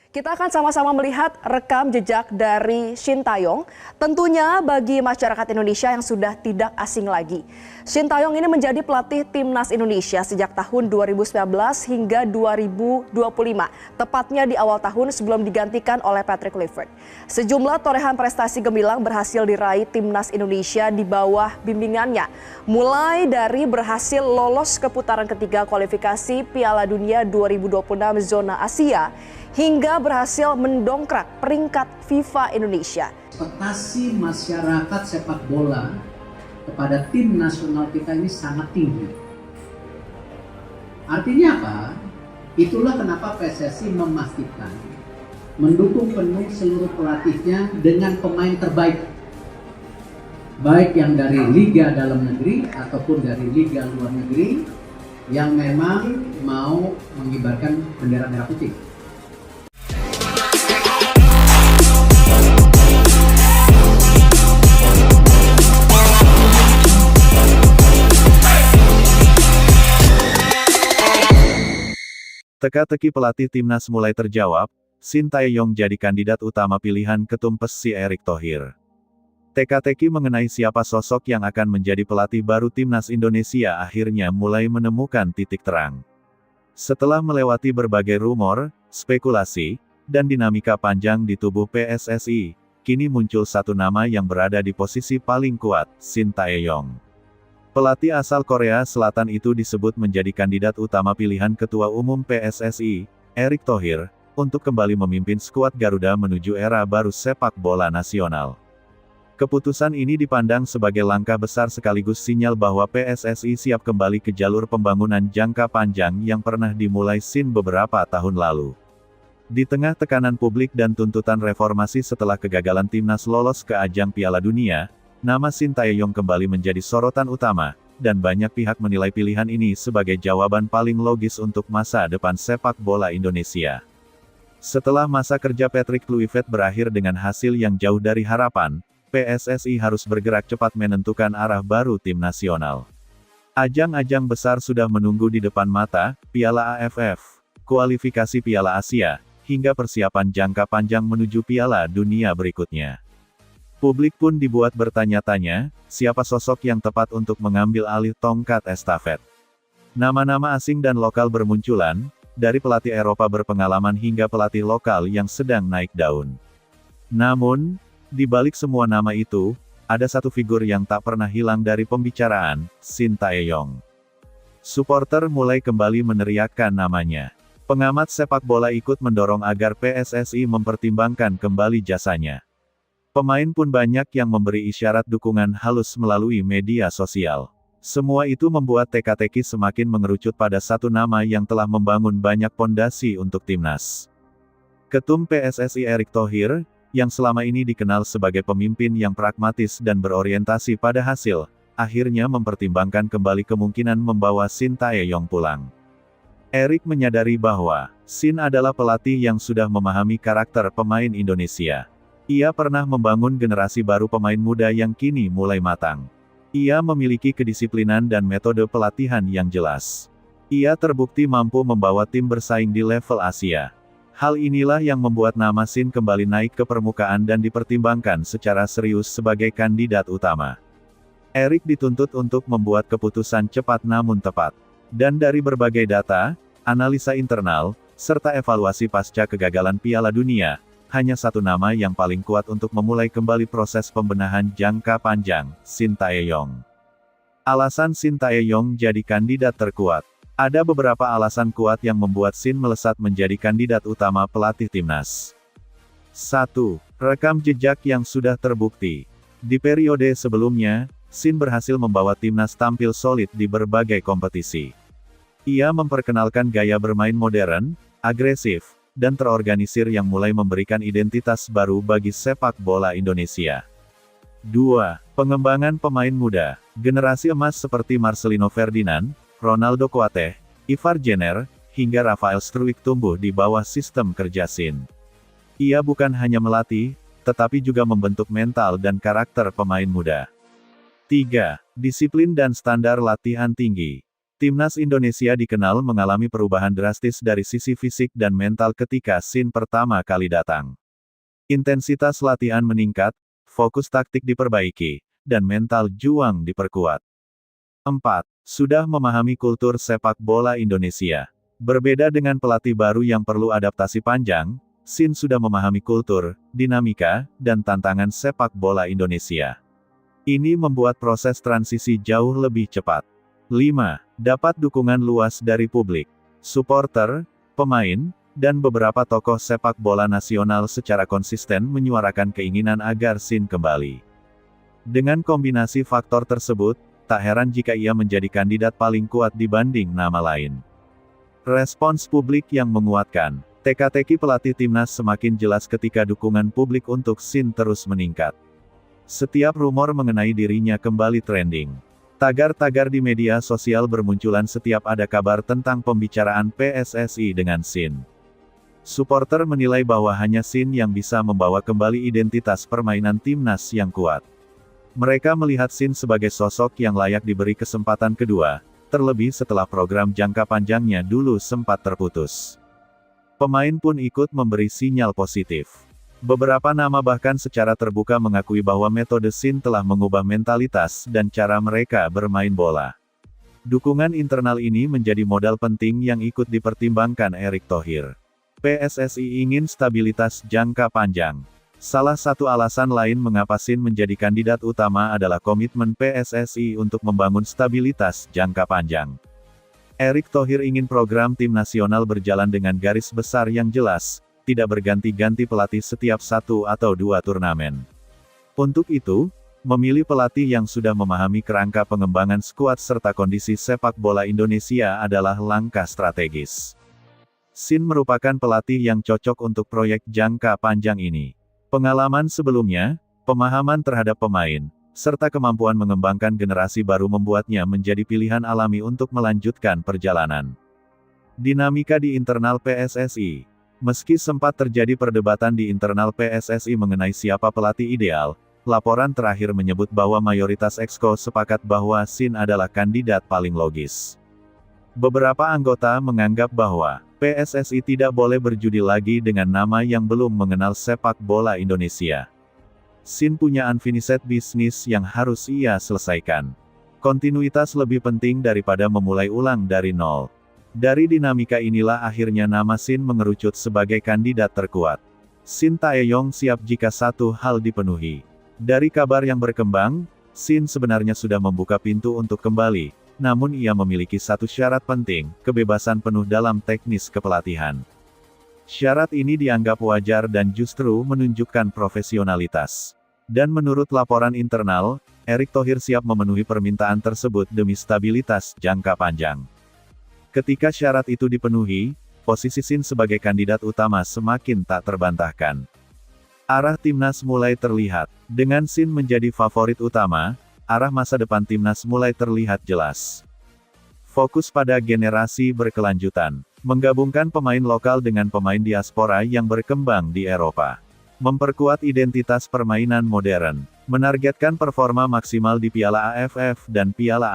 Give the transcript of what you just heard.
Kita akan sama-sama melihat rekam jejak dari Shin Tae-yong. Tentunya bagi masyarakat Indonesia yang sudah tidak asing lagi. Shin Tae-yong ini menjadi pelatih timnas Indonesia sejak tahun 2019 hingga 2025. Tepatnya di awal tahun sebelum digantikan oleh Patrick Kluivert. Sejumlah torehan prestasi gemilang berhasil diraih timnas Indonesia di bawah bimbingannya. Mulai dari berhasil lolos ke putaran ketiga kualifikasi Piala Dunia 2026 zona Asia, hingga berhasil mendongkrak peringkat FIFA Indonesia. Ekspektasi masyarakat sepak bola kepada tim nasional kita ini sangat tinggi. Artinya apa? Itulah kenapa PSSI memastikan mendukung penuh seluruh pelatihnya dengan pemain terbaik. Baik yang dari liga dalam negeri ataupun dari liga luar negeri yang memang mau mengibarkan bendera merah putih. Teka-teki pelatih timnas mulai terjawab, Shin Tae-yong jadi kandidat utama pilihan ketum PSSI Erick Thohir. Teka-teki mengenai siapa sosok yang akan menjadi pelatih baru timnas Indonesia akhirnya mulai menemukan titik terang. Setelah melewati berbagai rumor, spekulasi, dan dinamika panjang di tubuh PSSI, kini muncul satu nama yang berada di posisi paling kuat, Shin Tae-yong. Pelatih asal Korea Selatan itu disebut menjadi kandidat utama pilihan Ketua Umum PSSI, Erick Thohir, untuk kembali memimpin skuad Garuda menuju era baru sepak bola nasional. Keputusan ini dipandang sebagai langkah besar sekaligus sinyal bahwa PSSI siap kembali ke jalur pembangunan jangka panjang yang pernah dimulai Shin beberapa tahun lalu. Di tengah tekanan publik dan tuntutan reformasi setelah kegagalan timnas lolos ke ajang Piala Dunia, nama Shin Tae-yong kembali menjadi sorotan utama, dan banyak pihak menilai pilihan ini sebagai jawaban paling logis untuk masa depan sepak bola Indonesia. Setelah masa kerja Patrick Kluivert berakhir dengan hasil yang jauh dari harapan, PSSI harus bergerak cepat menentukan arah baru tim nasional. Ajang-ajang besar sudah menunggu di depan mata, Piala AFF, kualifikasi Piala Asia, hingga persiapan jangka panjang menuju Piala Dunia berikutnya. Publik pun dibuat bertanya-tanya, siapa sosok yang tepat untuk mengambil alih tongkat estafet. Nama-nama asing dan lokal bermunculan, dari pelatih Eropa berpengalaman hingga pelatih lokal yang sedang naik daun. Namun, di balik semua nama itu, ada satu figur yang tak pernah hilang dari pembicaraan, Shin Tae-yong. Supporter mulai kembali meneriakkan namanya. Pengamat sepak bola ikut mendorong agar PSSI mempertimbangkan kembali jasanya. Pemain pun banyak yang memberi isyarat dukungan halus melalui media sosial. Semua itu membuat teka-teki semakin mengerucut pada satu nama yang telah membangun banyak pondasi untuk timnas. Ketum PSSI Erick Thohir, yang selama ini dikenal sebagai pemimpin yang pragmatis dan berorientasi pada hasil, akhirnya mempertimbangkan kembali kemungkinan membawa Shin Tae-yong pulang. Erick menyadari bahwa Shin adalah pelatih yang sudah memahami karakter pemain Indonesia. Ia pernah membangun generasi baru pemain muda yang kini mulai matang. Ia memiliki kedisiplinan dan metode pelatihan yang jelas. Ia terbukti mampu membawa tim bersaing di level Asia. Hal inilah yang membuat nama Shin kembali naik ke permukaan dan dipertimbangkan secara serius sebagai kandidat utama. Erick dituntut untuk membuat keputusan cepat namun tepat. Dan dari berbagai data, analisa internal, serta evaluasi pasca kegagalan Piala Dunia, hanya satu nama yang paling kuat untuk memulai kembali proses pembenahan jangka panjang, Shin Tae-yong. Alasan Shin Tae-yong jadi kandidat terkuat. Ada beberapa alasan kuat yang membuat Shin melesat menjadi kandidat utama pelatih timnas. 1. Rekam jejak yang sudah terbukti. Di periode sebelumnya, Shin berhasil membawa timnas tampil solid di berbagai kompetisi. Ia memperkenalkan gaya bermain modern, agresif, dan terorganisir yang mulai memberikan identitas baru bagi sepak bola Indonesia. 2. Pengembangan pemain muda. Generasi emas seperti Marcelino Ferdinand, Ronaldo Kuateh, Ivar Jenner, hingga Rafael Struijk tumbuh di bawah sistem kerja Shin. Ia bukan hanya melatih, tetapi juga membentuk mental dan karakter pemain muda. 3. Disiplin dan standar latihan tinggi. Timnas Indonesia dikenal mengalami perubahan drastis dari sisi fisik dan mental ketika Shin pertama kali datang. Intensitas latihan meningkat, fokus taktik diperbaiki, dan mental juang diperkuat. 4. Sudah memahami kultur sepak bola Indonesia. Berbeda dengan pelatih baru yang perlu adaptasi panjang, Shin sudah memahami kultur, dinamika, dan tantangan sepak bola Indonesia. Ini membuat proses transisi jauh lebih cepat. 5. Dapat dukungan luas dari publik, supporter, pemain, dan beberapa tokoh sepak bola nasional secara konsisten menyuarakan keinginan agar Shin kembali. Dengan kombinasi faktor tersebut, tak heran jika ia menjadi kandidat paling kuat dibanding nama lain. Respons publik yang menguatkan. Teka-teki pelatih timnas semakin jelas ketika dukungan publik untuk Shin terus meningkat. Setiap rumor mengenai dirinya kembali trending. Tagar-tagar di media sosial bermunculan setiap ada kabar tentang pembicaraan PSSI dengan Shin. Supporter menilai bahwa hanya Shin yang bisa membawa kembali identitas permainan timnas yang kuat. Mereka melihat Shin sebagai sosok yang layak diberi kesempatan kedua, terlebih setelah program jangka panjangnya dulu sempat terputus. Pemain pun ikut memberi sinyal positif. Beberapa nama bahkan secara terbuka mengakui bahwa metode Shin telah mengubah mentalitas dan cara mereka bermain bola. Dukungan internal ini menjadi modal penting yang ikut dipertimbangkan Erick Thohir. PSSI ingin stabilitas jangka panjang. Salah satu alasan lain mengapa Shin menjadi kandidat utama adalah komitmen PSSI untuk membangun stabilitas jangka panjang. Erick Thohir ingin program tim nasional berjalan dengan garis besar yang jelas, tidak berganti-ganti pelatih setiap 1 atau 2 turnamen. Untuk itu, memilih pelatih yang sudah memahami kerangka pengembangan skuad serta kondisi sepak bola Indonesia adalah langkah strategis. Shin merupakan pelatih yang cocok untuk proyek jangka panjang ini. Pengalaman sebelumnya, pemahaman terhadap pemain, serta kemampuan mengembangkan generasi baru membuatnya menjadi pilihan alami untuk melanjutkan perjalanan. Dinamika di internal PSSI. Meski sempat terjadi perdebatan di internal PSSI mengenai siapa pelatih ideal, laporan terakhir menyebut bahwa mayoritas exco sepakat bahwa Shin adalah kandidat paling logis. Beberapa anggota menganggap bahwa PSSI tidak boleh berjudi lagi dengan nama yang belum mengenal sepak bola Indonesia. Shin punya unfinished business yang harus ia selesaikan. Kontinuitas lebih penting daripada memulai ulang dari nol. Dari dinamika inilah akhirnya nama Shin mengerucut sebagai kandidat terkuat. Shin Tae-yong siap jika satu hal dipenuhi. Dari kabar yang berkembang, Shin sebenarnya sudah membuka pintu untuk kembali, namun ia memiliki satu syarat penting, kebebasan penuh dalam teknis kepelatihan. Syarat ini dianggap wajar dan justru menunjukkan profesionalitas. Dan menurut laporan internal, Erick Thohir siap memenuhi permintaan tersebut demi stabilitas jangka panjang. Ketika syarat itu dipenuhi, posisi Shin sebagai kandidat utama semakin tak terbantahkan. Arah timnas mulai terlihat. Dengan Shin menjadi favorit utama, arah masa depan timnas mulai terlihat jelas. Fokus pada generasi berkelanjutan. Menggabungkan pemain lokal dengan pemain diaspora yang berkembang di Eropa. Memperkuat identitas permainan modern. Menargetkan performa maksimal di Piala AFF dan Piala